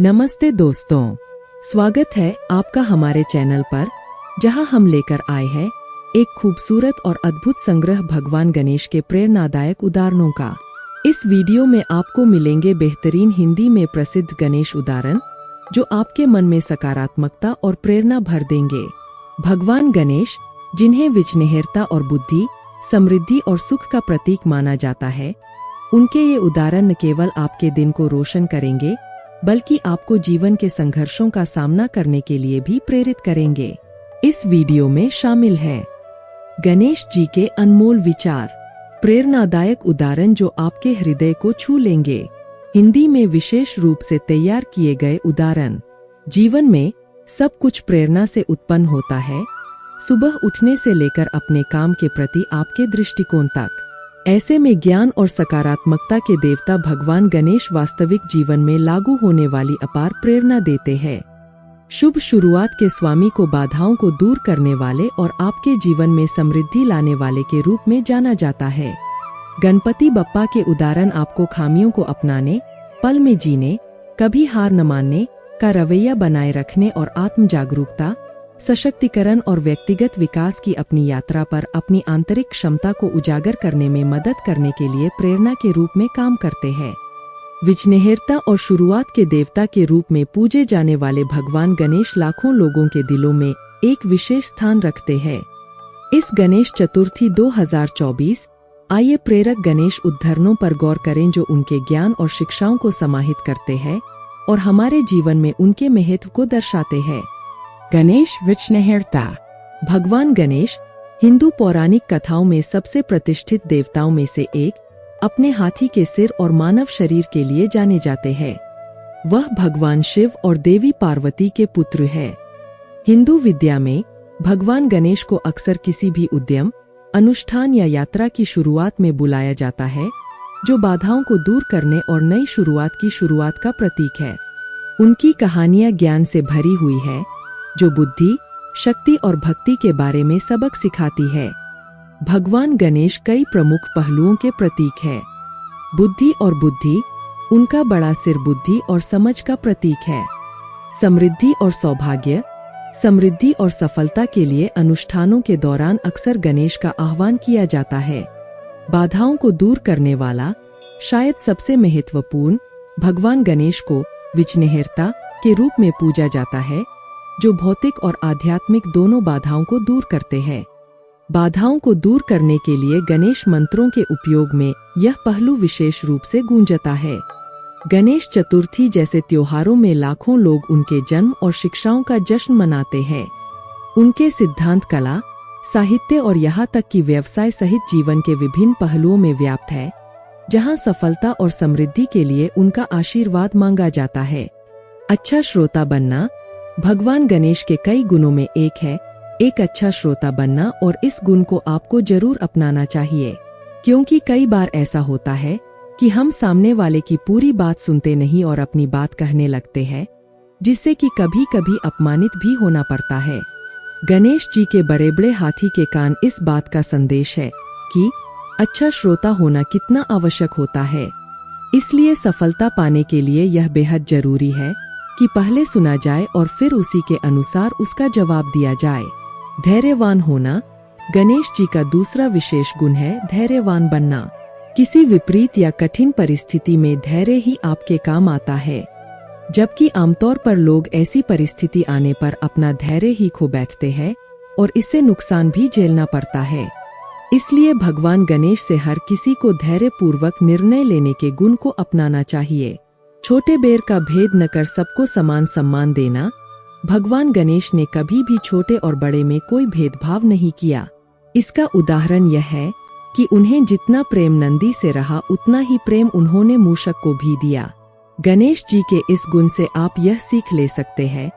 नमस्ते दोस्तों, स्वागत है आपका हमारे चैनल पर, जहां हम लेकर आए हैं एक खूबसूरत और अद्भुत संग्रह भगवान गणेश के प्रेरणादायक उदाहरणों का। इस वीडियो में आपको मिलेंगे बेहतरीन हिंदी में प्रसिद्ध गणेश उदाहरण जो आपके मन में सकारात्मकता और प्रेरणा भर देंगे। भगवान गणेश, जिन्हें विघ्नहर्ता और बुद्धि, समृद्धि और सुख का प्रतीक माना जाता है, उनके ये उदाहरण न केवल आपके दिन को रोशन करेंगे बल्कि आपको जीवन के संघर्षों का सामना करने के लिए भी प्रेरित करेंगे। इस वीडियो में शामिल है गणेश जी के अनमोल विचार, प्रेरणादायक उदाहरण जो आपके हृदय को छू लेंगे। हिंदी में विशेष रूप से तैयार किए गए उदाहरण। जीवन में सब कुछ प्रेरणा से उत्पन्न होता है, सुबह उठने से लेकर अपने काम के प्रति आपके दृष्टिकोण तक। ऐसे में ज्ञान और सकारात्मकता के देवता भगवान गणेश वास्तविक जीवन में लागू होने वाली अपार प्रेरणा देते हैं। शुभ शुरुआत के स्वामी को बाधाओं को दूर करने वाले और आपके जीवन में समृद्धि लाने वाले के रूप में जाना जाता है। गणपति बप्पा के उदाहरण आपको खामियों को अपनाने, पल में जीने, कभी हार न मानने का रवैया बनाए रखने और आत्म जागरूकता, सशक्तिकरण और व्यक्तिगत विकास की अपनी यात्रा पर अपनी आंतरिक क्षमता को उजागर करने में मदद करने के लिए प्रेरणा के रूप में काम करते हैं। विघ्नहर्ता और शुरुआत के देवता के रूप में पूजे जाने वाले भगवान गणेश लाखों लोगों के दिलों में एक विशेष स्थान रखते हैं। इस गणेश चतुर्थी 2024 आइए प्रेरक गणेश उदाहरणों पर गौर करें जो उनके ज्ञान और शिक्षाओं को समाहित करते हैं और हमारे जीवन में उनके महत्व को दर्शाते हैं। गणेश विघ्नहर्ता। भगवान गणेश हिंदू पौराणिक कथाओं में सबसे प्रतिष्ठित देवताओं में से एक, अपने हाथी के सिर और मानव शरीर के लिए जाने जाते हैं। वह भगवान शिव और देवी पार्वती के पुत्र है। हिंदू विद्या में भगवान गणेश को अक्सर किसी भी उद्यम, अनुष्ठान या यात्रा की शुरुआत में बुलाया जाता है, जो बाधाओं को दूर करने और नई शुरुआत की शुरुआत का प्रतीक है। उनकी कहानियां ज्ञान से भरी हुई है, जो बुद्धि, शक्ति और भक्ति के बारे में सबक सिखाती है। भगवान गणेश कई प्रमुख पहलुओं के प्रतीक है। बुद्धि और बुद्धि, उनका बड़ा सिर बुद्धि और समझ का प्रतीक है। समृद्धि और सौभाग्य, समृद्धि और सफलता के लिए अनुष्ठानों के दौरान अक्सर गणेश का आह्वान किया जाता है। बाधाओं को दूर करने वाला, शायद सबसे महत्वपूर्ण, भगवान गणेश को विघ्नहर्ता के रूप में पूजा जाता है, जो भौतिक और आध्यात्मिक दोनों बाधाओं को दूर करते हैं। बाधाओं को दूर करने के लिए गणेश मंत्रों के उपयोग में यह पहलू विशेष रूप से गूंजता है। गणेश चतुर्थी जैसे त्योहारों में लाखों लोग उनके जन्म और शिक्षाओं का जश्न मनाते हैं। उनके सिद्धांत कला, साहित्य और यहाँ तक कि व्यवसाय सहित जीवन के विभिन्न पहलुओं में व्याप्त है, जहाँ सफलता और समृद्धि के लिए उनका आशीर्वाद मांगा जाता है। अच्छा श्रोता बनना भगवान गणेश के कई गुणों में एक है, एक अच्छा श्रोता बनना, और इस गुण को आपको जरूर अपनाना चाहिए, क्योंकि कई बार ऐसा होता है कि हम सामने वाले की पूरी बात सुनते नहीं और अपनी बात कहने लगते हैं, जिससे कि कभी कभी अपमानित भी होना पड़ता है। गणेश जी के बड़े बड़े हाथी के कान इस बात का संदेश है कि अच्छा श्रोता होना कितना आवश्यक होता है। इसलिए सफलता पाने के लिए यह बेहद जरूरी है कि पहले सुना जाए और फिर उसी के अनुसार उसका जवाब दिया जाए। धैर्यवान होना गणेश जी का दूसरा विशेष गुण है, धैर्यवान बनना। किसी विपरीत या कठिन परिस्थिति में धैर्य ही आपके काम आता है, जबकि आमतौर पर लोग ऐसी परिस्थिति आने पर अपना धैर्य ही खो बैठते हैं और इससे नुकसान भी झेलना पड़ता है। इसलिए भगवान गणेश से हर किसी को धैर्यपूर्वक निर्णय लेने के गुण को अपनाना चाहिए। छोटे बेर का भेद न कर सबको समान सम्मान देना। भगवान गणेश ने कभी भी छोटे और बड़े में कोई भेदभाव नहीं किया। इसका उदाहरण यह है कि उन्हें जितना प्रेम नंदी से रहा उतना ही प्रेम उन्होंने मूषक को भी दिया। गणेश जी के इस गुण से आप यह सीख ले सकते हैं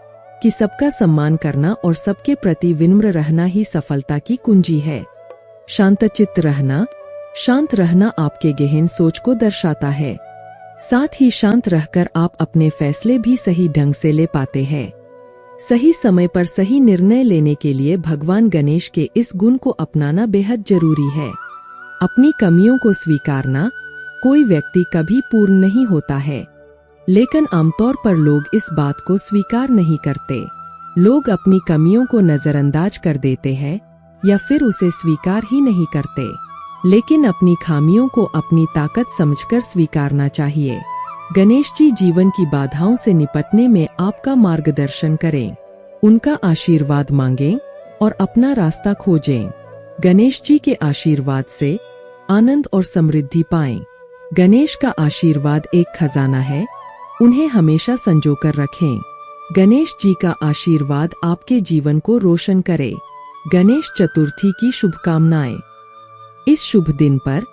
कि सबका सम्मान करना और सबके प्रति विनम्र रहना ही सफलता की कुंजी है। शांतचित्त रहना, शांत रहना आपके गहन सोच को दर्शाता है। साथ ही शांत रहकर आप अपने फैसले भी सही ढंग से ले पाते हैं। सही समय पर सही निर्णय लेने के लिए भगवान गणेश के इस गुण को अपनाना बेहद जरूरी है। अपनी कमियों को स्वीकारना, कोई व्यक्ति कभी पूर्ण नहीं होता है, लेकिन आमतौर पर लोग इस बात को स्वीकार नहीं करते। लोग अपनी कमियों को नजरअंदाज कर देते हैं या फिर उसे स्वीकार ही नहीं करते। लेकिन अपनी खामियों को अपनी ताकत समझकर स्वीकारना चाहिए। गणेश जी जीवन की बाधाओं से निपटने में आपका मार्गदर्शन करें, उनका आशीर्वाद मांगें और अपना रास्ता खोजें। गणेश जी के आशीर्वाद से आनंद और समृद्धि पाएं। गणेश का आशीर्वाद एक खजाना है, उन्हें हमेशा संजोकर रखें। गणेश जी का आशीर्वाद आपके जीवन को रोशन करे। गणेश चतुर्थी की शुभकामनाएं। इस शुभ दिन पर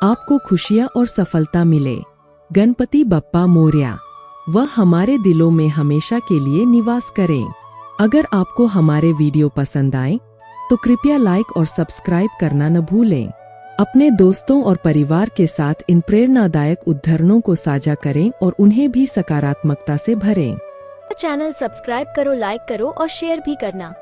आपको खुशियां और सफलता मिले। गणपति बप्पा मोरया, वह हमारे दिलों में हमेशा के लिए निवास करें। अगर आपको हमारे वीडियो पसंद आए तो कृपया लाइक और सब्सक्राइब करना न भूलें। अपने दोस्तों और परिवार के साथ इन प्रेरणादायक उद्धरणों को साझा करें और उन्हें भी सकारात्मकता से भरें। चैनल सब्सक्राइब करो, लाइक करो और शेयर भी करना।